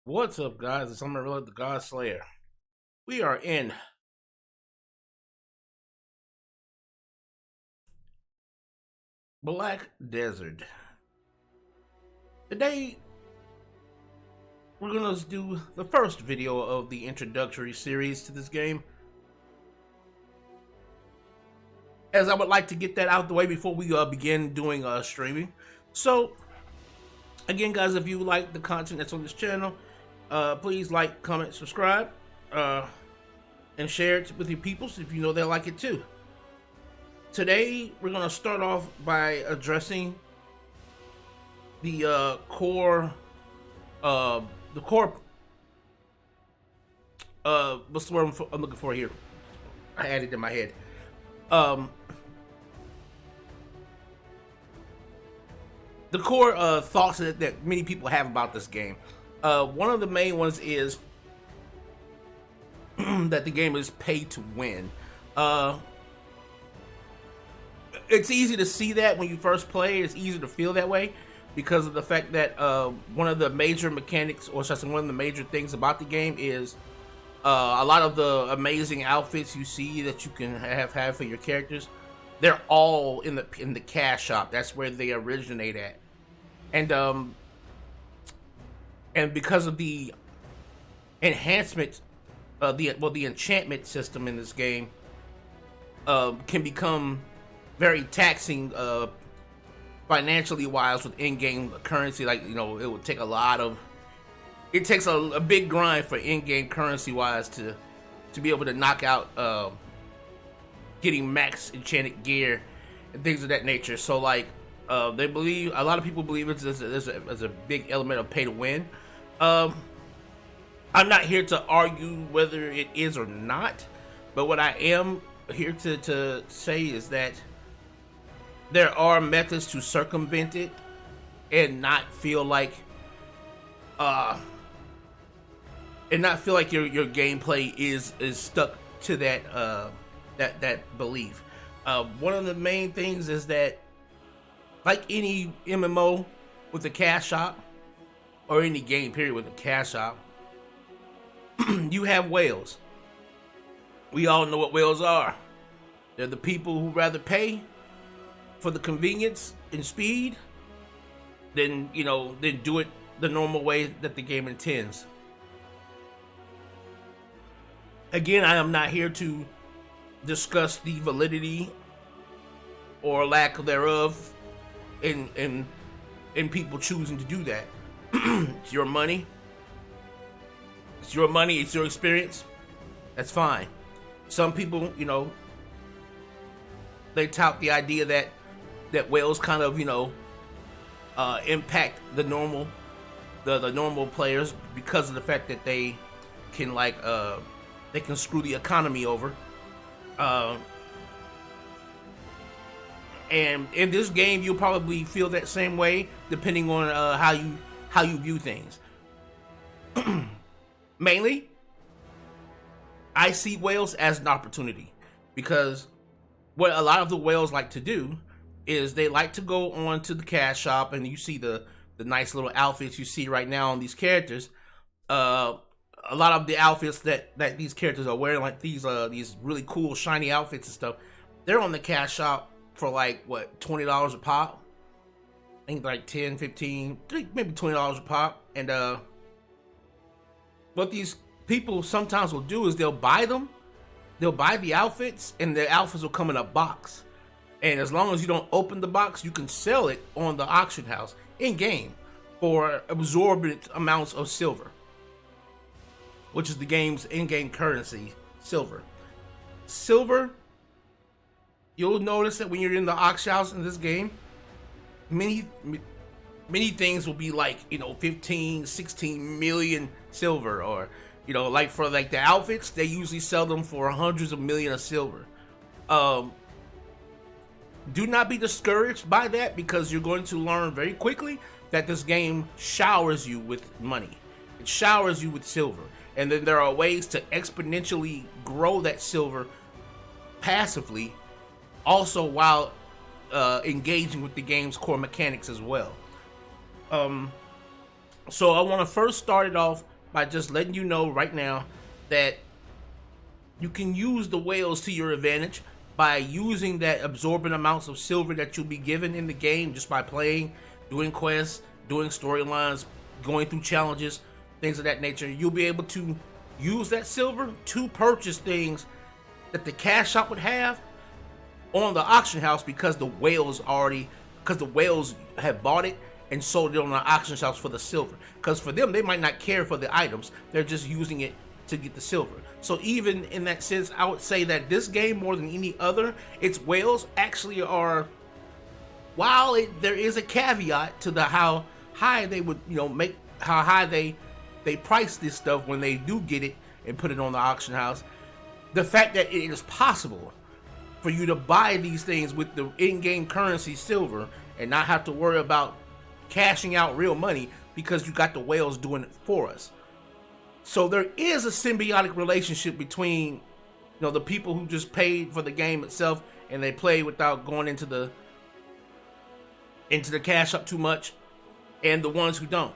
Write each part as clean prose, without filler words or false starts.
What's up, guys? It's Amon-Rellik, the God Slayer. We are in Black Desert. Today, we're gonna do the first video of the introductory series to this game, as I would like to get that out the way before we begin doing streaming. So, again, guys, if you like the content that's on this channel, please like, comment, subscribe, and share it with your peoples if you know they'll like it too. Today, we're going to start off by addressing the core, what's the word I'm looking for here? I had it in my head. The core thoughts that many people have about this game. One of the main ones is that the game is pay to win. It's easy to see that when you first play. It's easy to feel that way because of the fact that one of the major mechanics, or should I say one of the major things about the game is a lot of the amazing outfits you see that you can have for your characters. They're all in the cash shop. That's where they originate at, and because of the enhancement, the enchantment system in this game can become very taxing financially wise with in-game currency. Like, it would take it takes a big grind for in-game currency wise to be able to knock out getting max enchanted gear and things of that nature. So like a lot of people believe there's a big element of pay to win. I'm not here to argue whether it is or not, but what I am here to say is that there are methods to circumvent it and not feel like your gameplay is stuck to that belief. One of the main things is that, like any MMO with a cash shop, or any game period with a cash shop, you have whales. We all know what whales are. They're the people who rather pay for the convenience and speed than do it the normal way that the game intends. Again, I am not here to discuss the validity or lack thereof in people choosing to do that. It's your money. It's your money. It's your experience. That's fine. Some people, they tout the idea that whales kind of, impact the normal players because of the fact that they can they can screw the economy over. And in this game, you'll probably feel that same way depending on how you view things. Mainly, I see whales as an opportunity, because what a lot of the whales like to do is they like to go on to the cash shop, and you see the nice little outfits you see right now on these characters. A lot of the outfits that these characters are wearing, like these really cool shiny outfits and stuff, they're on the cash shop for like what, $20 a pop. I think like 10, 15, maybe $20 a pop. And what these people sometimes will do is they'll buy the outfits, and the outfits will come in a box. And as long as you don't open the box, you can sell it on the auction house in game for exorbitant amounts of silver, which is the game's in-game currency, silver. Silver, you'll notice that when you're in the auction house in this game, many things will be like 15, 16 million silver, or like for like the outfits, they usually sell them for hundreds of millions of silver. Do not be discouraged by that, because you're going to learn very quickly that this game showers you with money. It showers you with silver, and then there are ways to exponentially grow that silver passively, also while engaging with the game's core mechanics as well. So I want to first start it off by just letting you know right now that you can use the whales to your advantage by using that absorbent amounts of silver that you'll be given in the game just by playing, doing quests, doing storylines, going through challenges, things of that nature. You'll be able to use that silver to purchase things that the cash shop would have on the auction house because the whales have bought it and sold it on the auction house for the silver. Because for them, they might not care for the items. They're just using it to get the silver. So even in that sense, I would say that this game, more than any other, its whales actually are, while there is a caveat to how high they would, how high they price this stuff when they do get it and put it on the auction house, the fact that it is possible for you to buy these things with the in-game currency silver and not have to worry about cashing out real money because you got the whales doing it for us. So there is a symbiotic relationship between, the people who just paid for the game itself and they play without going into the cash up too much, and the ones who don't,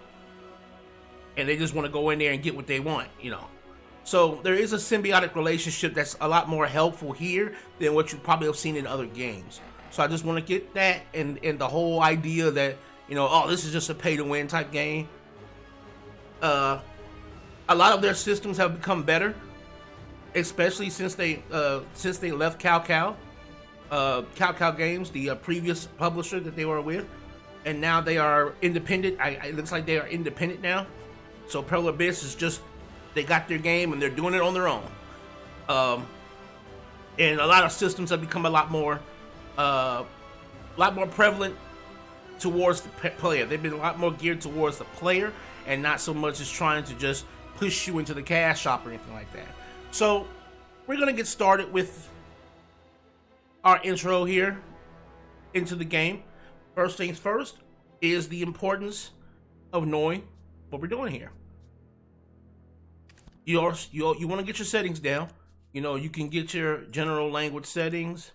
and they just want to go in there and get what they want. So there is a symbiotic relationship that's a lot more helpful here than what you probably have seen in other games. So I just want to get that and the whole idea that, this is just a pay-to-win type game. A lot of their systems have become better, especially since they left Cow Games, the previous publisher that they were with, and now they are independent. It looks like they are independent now. So Pearl Abyss is they got their game and they're doing it on their own. And a lot of systems have become a lot more prevalent towards the player. They've been a lot more geared towards the player and not so much as trying to just push you into the cash shop or anything like that. So we're going to get started with our intro here into the game. First things first is the importance of knowing what we're doing here. You want to get your settings down. You can get your general language settings,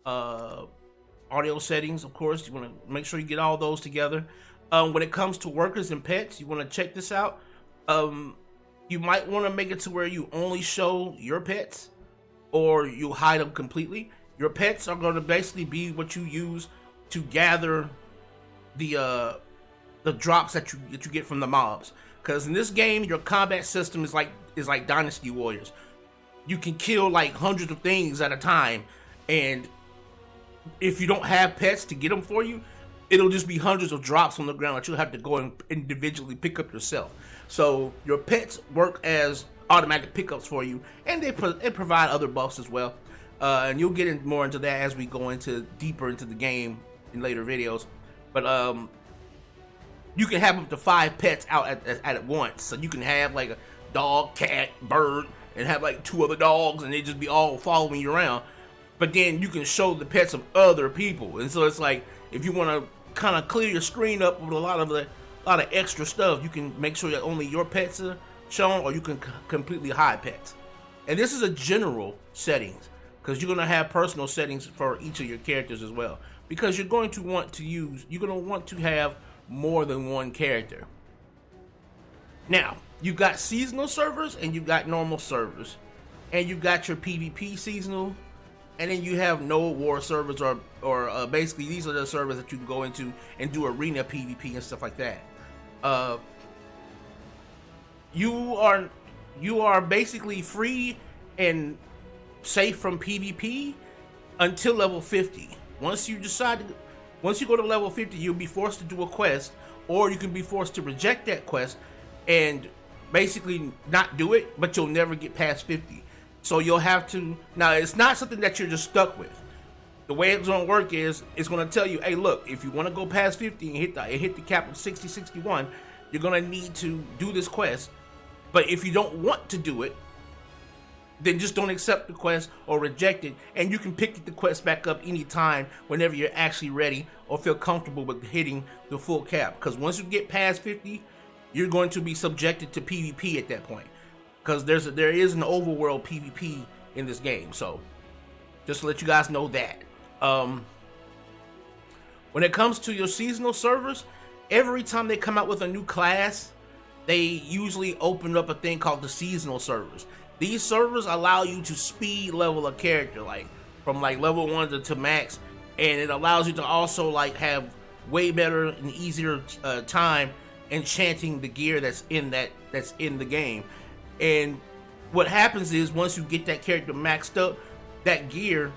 audio settings, of course. You want to make sure you get all those together. When it comes to workers and pets, you want to check this out. You might want to make it to where you only show your pets, or you hide them completely. Your pets are going to basically be what you use to gather the drops that you get from the mobs. Because in this game, your combat system is like Dynasty Warriors. You can kill like hundreds of things at a time, and if you don't have pets to get them for you, it'll just be hundreds of drops on the ground that you'll have to go and individually pick up yourself. So your pets work as automatic pickups for you, and they provide other buffs as well. And you'll get more into that as we go deeper into the game in later videos. But you can have up to 5 pets out at once. So you can have like a dog, cat, bird, and have like 2 other dogs, and they just be all following you around. But then you can show the pets of other people, and so it's like if you want to kind of clear your screen up with a lot of extra stuff, you can make sure that only your pets are shown, or you can completely hide pets. And this is a general settings, because you're going to have personal settings for each of your characters as well, because you're going to want to have more than one character. Now, you've got seasonal servers and you've got normal servers, and you've got your PvP seasonal, and then you have no war servers, or basically these are the servers that you can go into and do arena PvP and stuff like that. You are basically free and safe from PvP until level 50. Once you go to level 50, you'll be forced to do a quest, or you can be forced to reject that quest and basically not do it, but you'll never get past 50. So you'll have to, now it's not something that you're just stuck with. The way it's going to work is, it's going to tell you, hey look, if you want to go past 50 and hit the cap of 60, 61, you're going to need to do this quest. But if you don't want to do it, then just don't accept the quest or reject it, and you can pick the quest back up anytime whenever you're actually ready or feel comfortable with hitting the full cap. Because once you get past 50, you're going to be subjected to PvP at that point, because there is an overworld PvP in this game. So just to let you guys know that. When it comes to your seasonal servers, every time they come out with a new class, they usually open up a thing called the seasonal servers. These servers allow you to speed level a character, like from like level 1 to max, and it allows you to also like have way better and easier time enchanting the gear that's in the game. And what happens is once you get that character maxed up, that gear,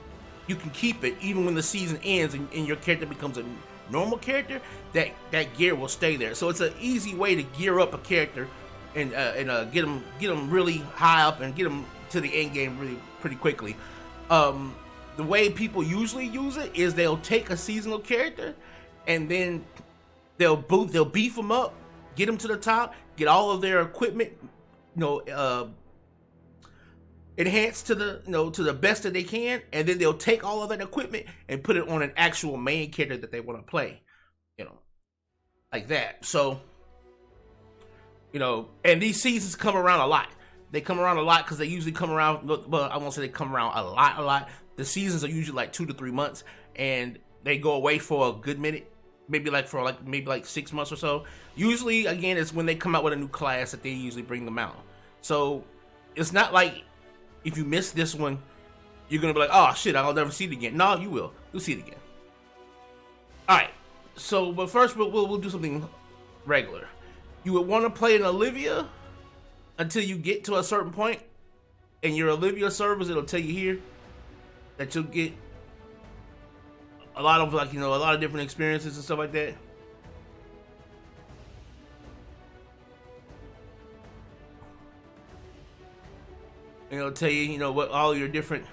you can keep it even when the season ends and your character becomes a normal character. That gear will stay there. So it's an easy way to gear up a character and get them really high up and get them to the end game really pretty quickly. The way people usually use it is they'll take a seasonal character and then they'll beef them up, get them to the top, get all of their equipment, enhanced to the best that they can, and then they'll take all of that equipment and put it on an actual main character that they want to play, like that. So, and these seasons come around a lot. They come around a lot because they usually come around. Well, I won't say they come around a lot. The seasons are usually like 2 to 3 months, and they go away for a good minute, maybe like 6 months or so. Usually, again, it's when they come out with a new class that they usually bring them out. So it's not like if you miss this one, you're gonna be like, oh shit, I'll never see it again. No, you will. You'll see it again. All right. So, but first we'll do something regular. You would want to play an Olivia until you get to a certain point, and your Olivia servers, it'll tell you here that you'll get a lot of a lot of different experiences and stuff like that. And it'll tell you, what all your different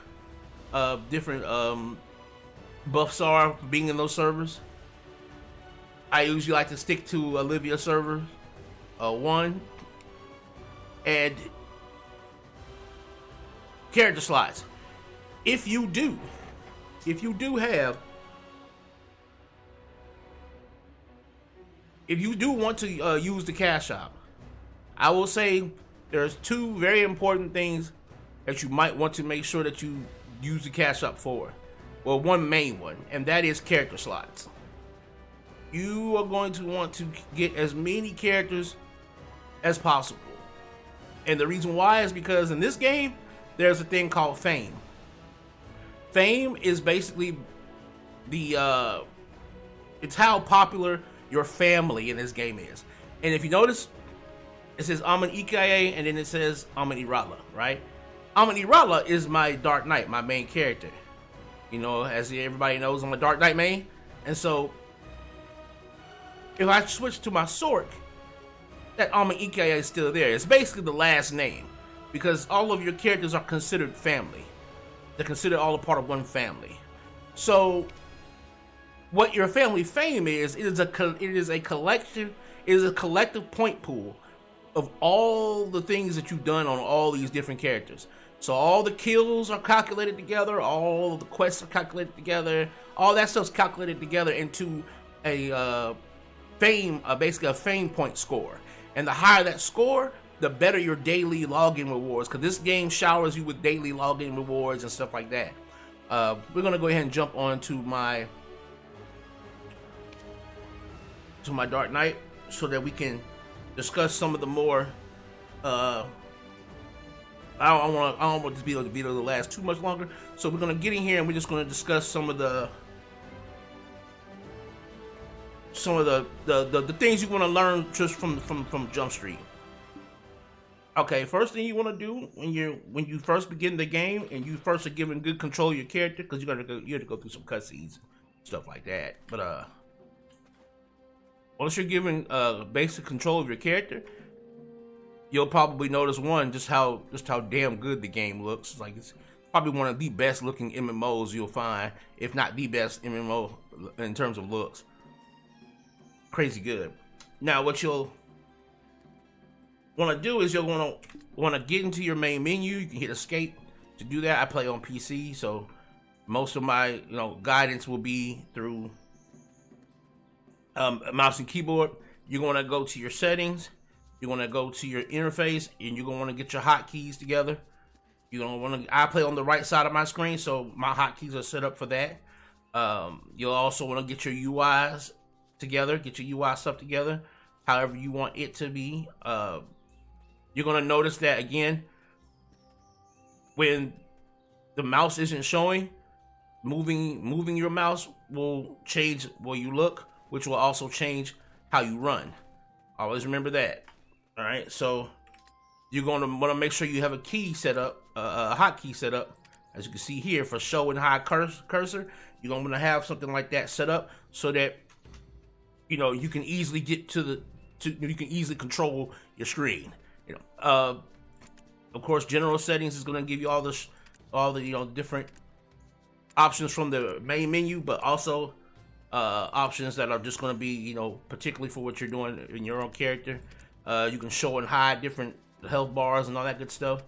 buffs are for being in those servers. I usually like to stick to Olivia server 1 and character slots. If you do want to use the cash shop, I will say there's 2 very important things that you might want to make sure that you use the cash shop for. Well, one main one, and that is character slots. You are going to want to get as many characters as possible. And the reason why is because in this game, there's a thing called fame. Fame is basically it's how popular your family in this game is. And if you notice, it says Amon-Rellik and then it says Amon-Rellik, right? Amon-Rellik is my Dark Knight, my main character. As everybody knows, I'm a Dark Knight main. And so, if I switch to my Sork, that Amon-Rellik is still there. It's basically the last name, because all of your characters are considered family. They're considered all a part of one family. So, what your family fame is, it is a collective point pool of all the things that you've done on all these different characters. So all the kills are calculated together, all the quests are calculated together, all that stuff's calculated together into a basically a fame point score. And the higher that score, the better your daily login rewards, because this game showers you with daily login rewards and stuff like that. We're gonna go ahead and jump on to my Dark Knight so that we can discuss some of the more. I don't want this video to last too much longer, so we're gonna get in here and we're just gonna discuss some of the things you want to learn just from Jump Street. Okay, first thing you want to do when you first begin the game and you first are given good control of your character, because you have to go through some cutscenes, stuff like that. But once you're given basic control of your character, you'll probably notice just how damn good the game looks. It's probably one of the best looking MMOs you'll find, if not the best MMO in terms of looks. Crazy good. Now, what you'll want to do is you'll want to get into your main menu. You can hit escape to do that. I play on PC, so most of my guidance will be through mouse and keyboard. You're going to go to your settings. You're going to go to your interface, and you're going to want to get your hotkeys together. You're going to want to. I play on the right side of my screen, so my hotkeys are set up for that. You'll also want to get your UIs together. Get your UI stuff together. however you want it to be. You're gonna notice that again when the mouse isn't showing, moving your mouse will change where you look, which will also change how you run. Always remember that. All right, so you're gonna want to make sure you have a key set up, a hotkey set up, as you can see here for show and hide cursor. You're gonna want to have something like that set up so that you can easily get you can easily control your screen. Of course, general settings is gonna give you all the different options from the main menu, but also options that are just going to be particularly for what you're doing in your own character. You can show and hide different health bars and all that good stuff.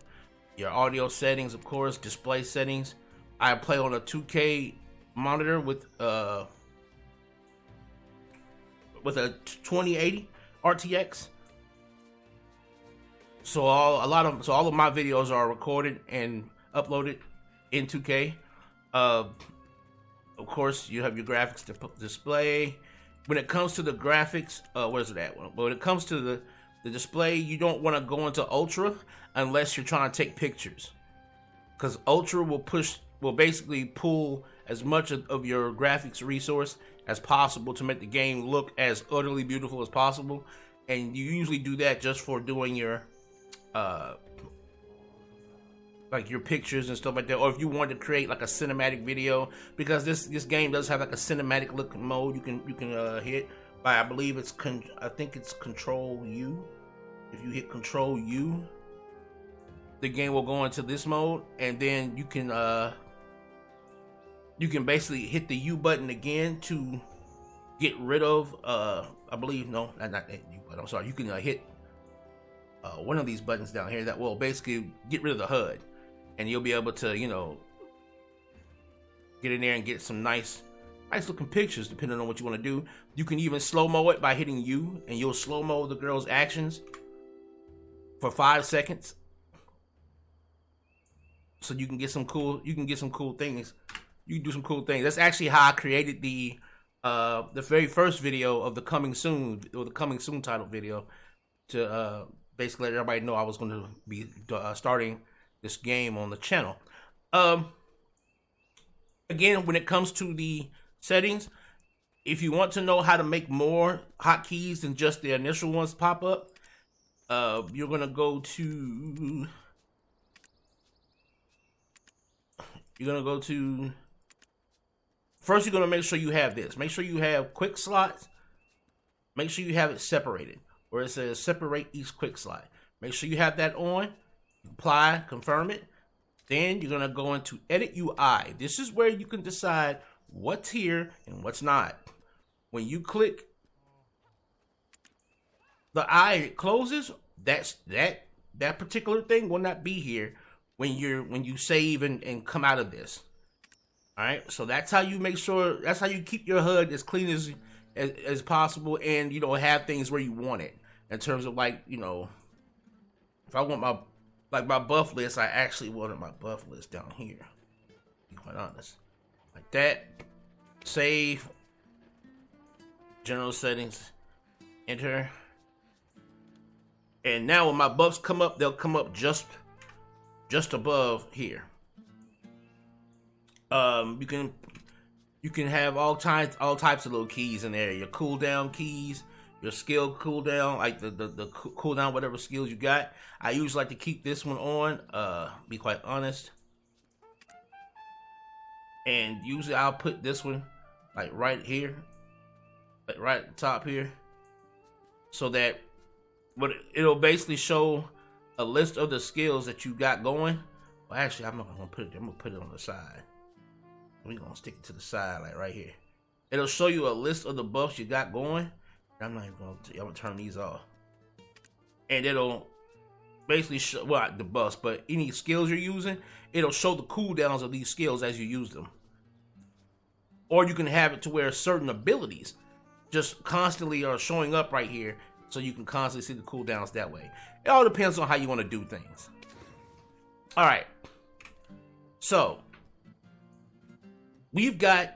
Your audio settings, of course, display settings. I play on a 2K monitor with a 2080 RTX. So all of my videos are recorded and uploaded in 2K. Of course, you have your graphics display. When it comes to the graphics, where's it at? When it comes to the display, you don't want to go into Ultra unless you're trying to take pictures, because Ultra will basically pull as much of your graphics resource as possible to make the game look as utterly beautiful as possible. And you usually do that just for doing your like your pictures and stuff like that, or if you want to create like a cinematic video, because this game does have like a cinematic look mode you can hit by, I believe I think it's Control U. If you hit Control U, the game will go into this mode, and then you can basically hit the U button again to get rid of I believe not that U button. I'm sorry. You can hit one of these buttons down here that will basically get rid of the HUD. And you'll be able to, get in there and get some nice looking pictures, depending on what you want to do. You can even slow-mo it by hitting U, and you'll slow-mo the girl's actions for 5 seconds. So you can get some cool things. You can do some cool things. That's actually how I created the very first video of the Coming Soon, or the Coming Soon title video, to basically let everybody know I was going to be starting this game on the channel. Again, when it comes to the settings, if you want to know how to make more hotkeys than just the initial ones pop up, you're gonna go to first, you're gonna make sure you have this. Make sure you have quick slots. Make sure you have it separated, where it says separate each quick slot. Make sure you have that on. Apply, confirm it. Then you're gonna go into edit UI. This is where you can decide what's here and what's not. When you click the eye, it closes. That particular thing will not be here when you save and come out of this. All right, so that's how you make sure. That's how you keep your HUD as clean as possible, and have things where you want it. In terms of if I want my buff list, I actually wanted my buff list down here, to be quite honest. Like that. Save. General settings. Enter. And now when my buffs come up, they'll come up just above here. You can have all types of little keys in there. Your cooldown keys, your skill cooldown, like the cooldown, whatever skills you got. I usually like to keep this one on, be quite honest. And usually I'll put this one like right here, like right at the top here, so that it'll basically show a list of the skills that you got going. Well, actually, I'm not gonna put it there. I'm gonna put it on the side. We're gonna stick it to the side, like right here. It'll show you a list of the buffs you got going. I'm not even gonna turn these off. And it'll basically show, well, not the buffs, but any skills you're using, it'll show the cooldowns of these skills as you use them. Or you can have it to where certain abilities just constantly are showing up right here, so you can constantly see the cooldowns that way. It all depends on how you want to do things. All right. So we've got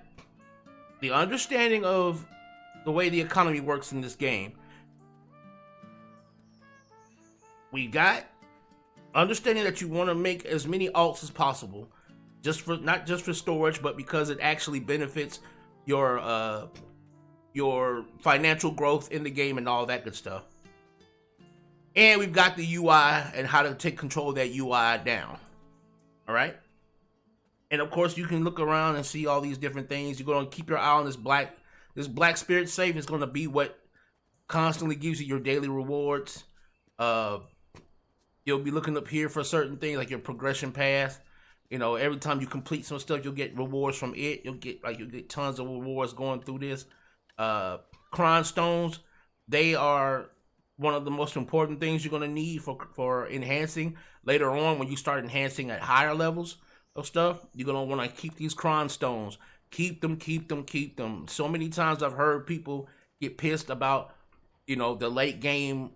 the understanding of the way the economy works in this game. we got understanding that you want to make as many alts as possible, just for not just for storage, but because it actually benefits your financial growth in the game and all that good stuff. And we've got the UI and how to take control of that UI down. All right. And of course, you can look around and see all these different things. You're going to keep your eye on this black spirit safe. Is going to be what constantly gives you your daily rewards. You'll be looking up here for certain things like your progression path. You know, every time you complete some stuff, you'll get rewards from it. You'll get tons of rewards going through this. Cron stones, they are one of the most important things you're going to need for enhancing later on. When you start enhancing at higher levels of stuff, you're going to want to keep these cron stones. Keep them. So many times I've heard people get pissed about, you know, the late game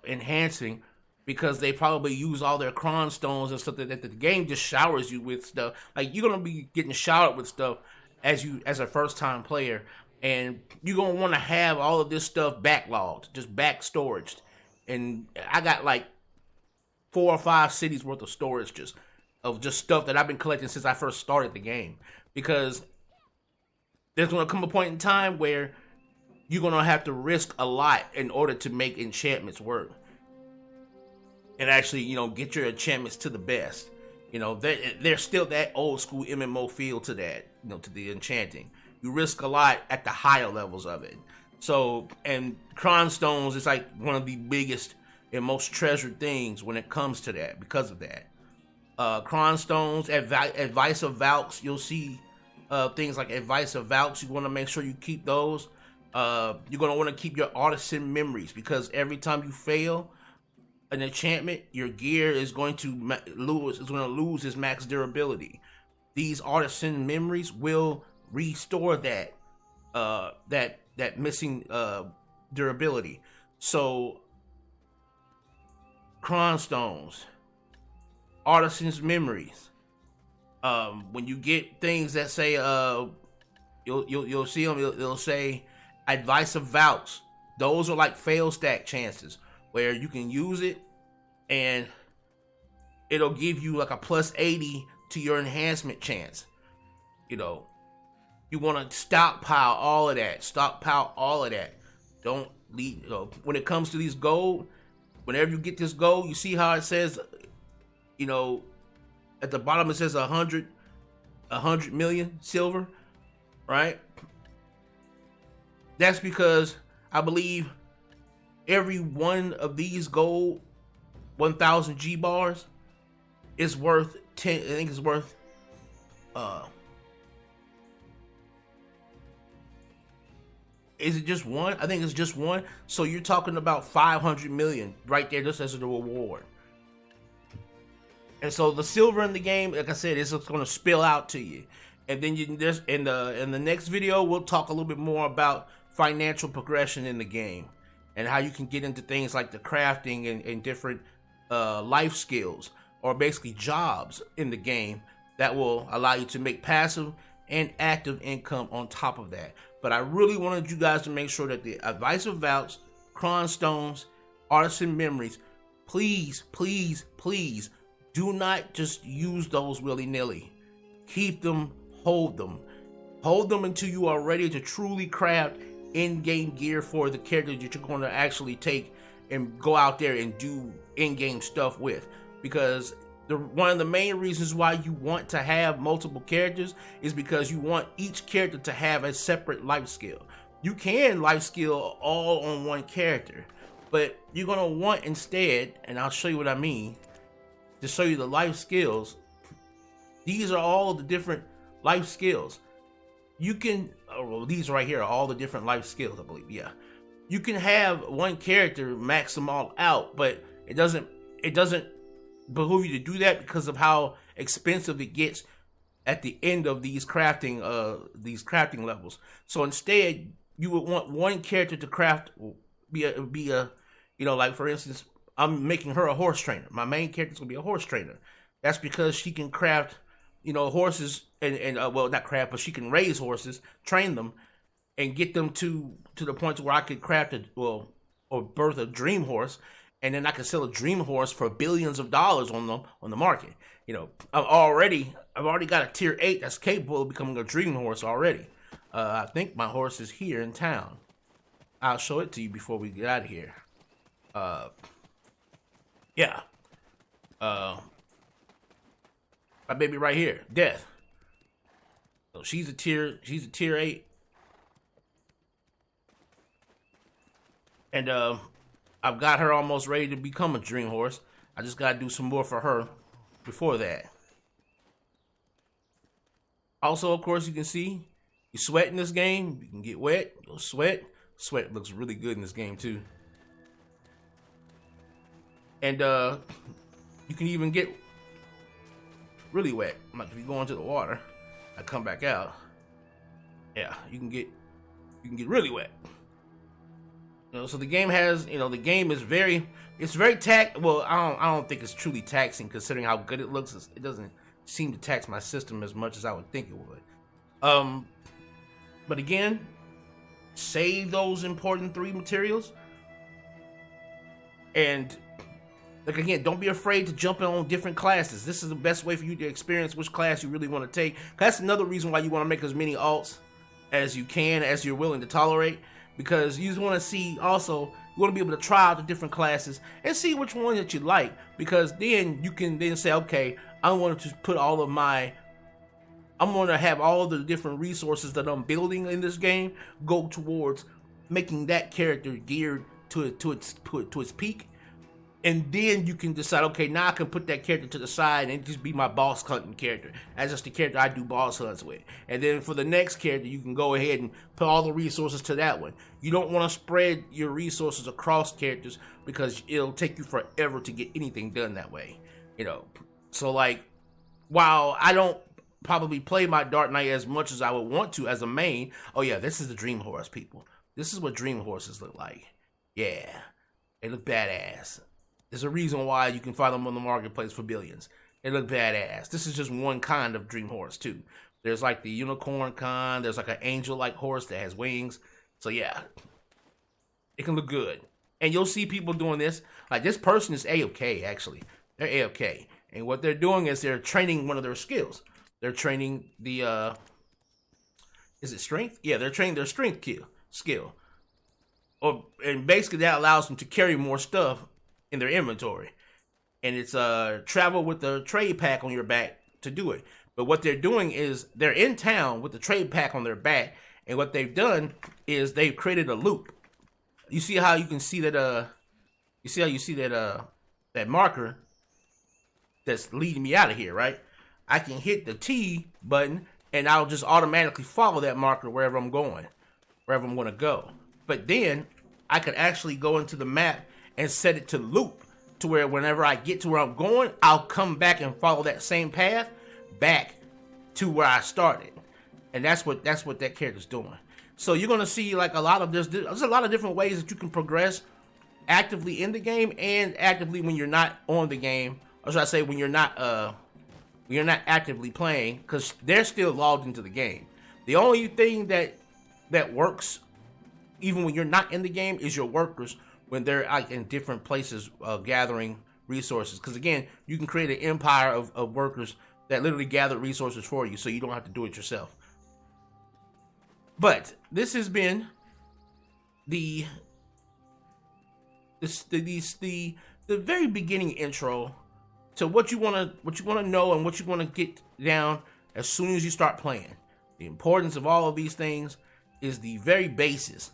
enhancing because they probably use all their cron stones and stuff that the game just showers you with stuff. Like, you're going to be getting showered with stuff as a first time player. And you're going to want to have all of this stuff backlogged, just back storaged. And I got like 4 or 5 cities worth of storage just stuff that I've been collecting since I first started the game. Because there's going to come a point in time where you're going to have to risk a lot in order to make enchantments work. And actually, you know, get your enchantments to the best. You know, there's still that old school MMO feel to that, you know, to the enchanting. You risk a lot at the higher levels of it. So, and cron stones is like one of the biggest and most treasured things when it comes to that because of that. Cron stones, advice of Valks, you'll see things like advice of Valks. You want to make sure you keep those. You're going to want to keep your artisan memories because every time you fail an enchantment, your gear is going to lose its max durability. These artisan memories will restore that missing durability. So cron stones, artisan's memories. When you get things that say you'll see them, it'll say advice of Valks. Those are like fail stack chances where you can use it and it'll give you like a plus 80 to your enhancement chance. You know, you want to stockpile all of that. Don't leave. You know, when it comes to these gold, whenever you get this gold, you see how it says, you know, at the bottom it says 100 million silver, right? That's because I believe every one of these gold 1,000 G bars is worth 10. I think it's worth is it just one? I think it's just one. So you're talking about 500 million right there just as a reward. And so the silver in the game, like I said, is going to spill out to you. And then you can just in the next video, we'll talk a little bit more about financial progression in the game and how you can get into things like the crafting and different life skills or basically jobs in the game that will allow you to make passive and active income on top of that. But I really wanted you guys to make sure that the advice of Valks, cron stones, artisan memories, please do not just use those willy-nilly. Keep them, hold them. Hold them until you are ready to truly craft in-game gear for the character that you're going to actually take and go out there and do in-game stuff with. Because one of the main reasons why you want to have multiple characters is because you want each character to have a separate life skill. You can life skill all on one character, but you're going to want instead, and I'll show you what I mean, to show you the life skills. These are all the different life skills. You can, well, these right here are all the different life skills, I believe, yeah. You can have one character max them all out, but it doesn't behoove you to do that because of how expensive it gets at the end of these crafting levels. So instead, you would want one character to craft, be a you know, like for instance, I'm making her a horse trainer. My main character is gonna be a horse trainer. That's because she can craft, you know, horses and well, not craft, but she can raise horses, train them, and get them to the point where I could craft or birth a dream horse. and then I can sell a dream horse for billions of dollars on the market. You know, I've already got a tier 8 that's capable of becoming a dream horse already. I think my horse is here in town. I'll show it to you before we get out of here. Yeah. My baby right here, Death. So she's a tier 8. And I've got her almost ready to become a dream horse. I just gotta do some more for her before that. Also, of course, you can see you sweat in this game. You can get wet, you'll sweat. Sweat looks really good in this game too. And you can even get really wet. Like if you go into the water, I come back out. Yeah, you can get really wet. You know, so the game has, you know, the game is very, it's very well, I don't think it's truly taxing considering how good it looks. It doesn't seem to tax my system as much as I would think it would. But again, save those important 3 materials. And like again, don't be afraid to jump in on different classes. This is the best way for you to experience which class you really want to take. That's another reason why you want to make as many alts as you can, as you're willing to tolerate. Because you just want to see also, you want to be able to try out the different classes and see which one that you like. Because then you can then say, okay, I want to put all of my, I'm going to have all the different resources that I'm building in this game go towards making that character geared to its peak. And then you can decide, okay, now I can put that character to the side and just be my boss hunting character. That's just the character I do boss hunts with. And then for the next character, you can go ahead and put all the resources to that one. You don't want to spread your resources across characters because it'll take you forever to get anything done that way. You know, so like, while I don't probably play my Dark Knight as much as I would want to as a main, oh yeah, this is the Dream Horse, people. This is what Dream Horses look like. Yeah, they look badass. There's a reason why you can find them on the marketplace for billions. They look badass. This is just one kind of dream horse too. There's like the unicorn kind. There's like an angel-like horse that has wings. So yeah, it can look good. And you'll see people doing this. Like this person is A-OK actually. They're A-OK. And what they're doing is they're training one of their skills. They're training the, is it strength? Yeah, they're training their strength skill. And basically that allows them to carry more stuff in their inventory, and it's travel with the trade pack on your back to do it. But what they're doing is they're in town with the trade pack on their back, and what they've done is they've created a loop. You see how you can see that that marker that's leading me out of here, right? I can hit the T button and I'll just automatically follow that marker wherever I'm going, wherever I'm going to go. But then I could actually go into the map and set it to loop to where whenever I get to where I'm going, I'll come back and follow that same path back to where I started. And that's what that character's doing. So you're gonna see like there's a lot of different ways that you can progress actively in the game and actively when you're not on the game, or should I say when you're not actively playing, because they're still logged into the game. The only thing that works even when you're not in the game is your workers when they're like in different places gathering resources. Because again, you can create an empire of workers that literally gather resources for you, so you don't have to do it yourself. But this has been the very beginning intro to what you want to know and what you want to get down as soon as you start playing. The importance of all of these things is the very basis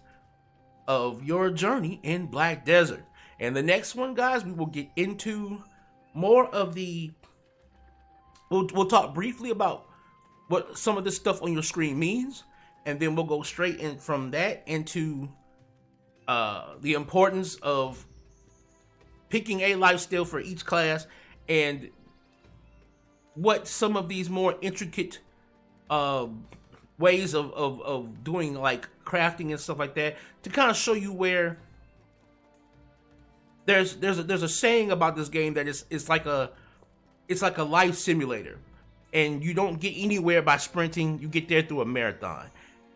of your journey in Black Desert. And the next one, guys, we will get into more of the we'll talk briefly about what some of this stuff on your screen means, and then we'll go straight in from that into the importance of picking a lifesteal for each class and what some of these more intricate ways of doing like crafting and stuff like that, to kind of show you where there's a saying about this game that it's like a life simulator, and you don't get anywhere by sprinting, you get there through a marathon.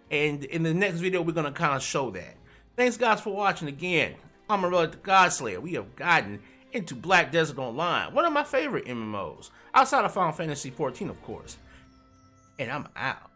And in the next video we're gonna kind of show that. Thanks guys for watching again. Amon-Rellik the Godslayer. We have gotten into Black Desert Online, one of my favorite MMOs, outside of Final Fantasy XIV, of course. And I'm out.